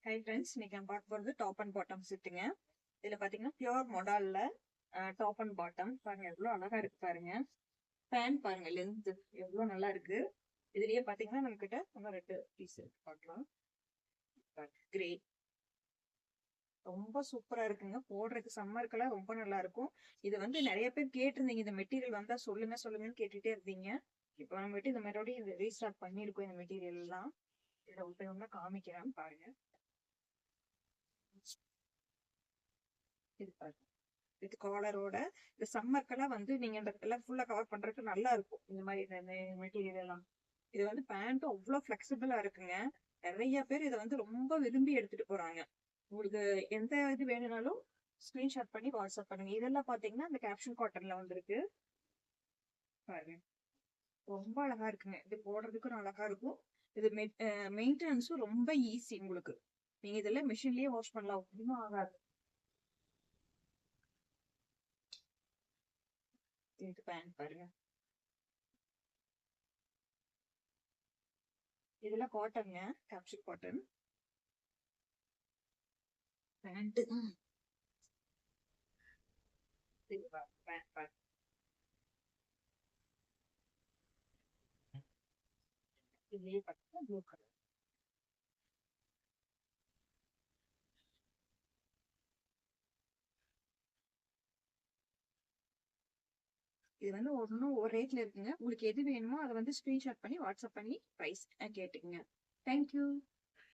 Hi friends, இன்னைக்கு நம்ம பார்க்க போகிறது டாப் அண்ட் பாட்டம் செட்டுங்க. இதில் பார்த்தீங்கன்னா பியூர் மொடாலில் டாப் அண்ட் பாட்டம் பாருங்க, எவ்வளோ அழகா இருக்கு பாருங்க. பேன் பாருங்க, லென்த் எவ்வளோ நல்லா இருக்கு. இதுலயே பார்த்தீங்கன்னா நம்ம கிட்ட இன்னும் 2 பீஸ் இருக்கு, பார்க்கலாம். கிரே ரொம்ப சூப்பரா இருக்குங்க. போடுறதுக்கு சம்மருக்கெல்லாம் ரொம்ப நல்லா இருக்கும். இது வந்து நிறைய பேர் கேட்டிருந்தீங்க, இந்த மெட்டீரியல் வந்தா சொல்லுங்க சொல்லுங்கன்னு கேட்டுட்டே இருந்தீங்க. இப்போ நம்ம விட்டு இந்த மறுபடியும் ரீஸ்டார்ட் பண்ணியிருக்கோம். இந்த மெட்டீரியல் எல்லாம் இதில் ஒன்று காமிக்கிறேன் பாருங்க. இது பாருங்க, வித் காலரோட. இந்த சம்மருக்கெல்லாம் வந்து நீங்க இந்த எல்லாம் ஃபுல்லா கவர் பண்றதுக்கு நல்லா இருக்கும் இந்த மாதிரி இந்த மெட்டீரியல் எல்லாம். இது வந்து பேண்ட்டும் அவ்வளோ ஃபிளெக்சிபிளா இருக்குங்க. நிறைய பேர் இதை வந்து ரொம்ப விரும்பி எடுத்துட்டு போறாங்க. உங்களுக்கு எந்த இது வேணும்னாலும் ஸ்கிரீன்ஷாட் பண்ணி வாட்ஸ்அப் பண்ணுங்க. இதெல்லாம் பாத்தீங்கன்னா இந்த கேப்ஷன் காட்டன்ல வந்திருக்கு பாருங்க, ரொம்ப அழகா இருக்குங்க. இது போடுறதுக்கும் அழகா இருக்கும். இது மெயின்டெனன்ஸும் ரொம்ப ஈஸி உங்களுக்கு. நீங்க இதெல்லாம் மிஷின்லயே வாஷ் பண்ணலாம், ஒன்றும் ஆகாது. இது பேண்ட் பாருங்க, இதெல்லாம் காட்டன்ங்க, கேப்ஷன் காட்டன் பேண்ட். இதுலயே பார்த்தீங்கன்னா ப்ளூ கலர். இது வந்து ஒன்றும் ஒரு ரேட்ல இருக்குங்க. உங்களுக்கு எது வேணுமோ அதை வந்து ஸ்கிரீன்ஷாட் பண்ணி வாட்ஸ்அப் பண்ணி ப்ரைஸ் கேட்டுக்குங்க. தேங்க்யூ.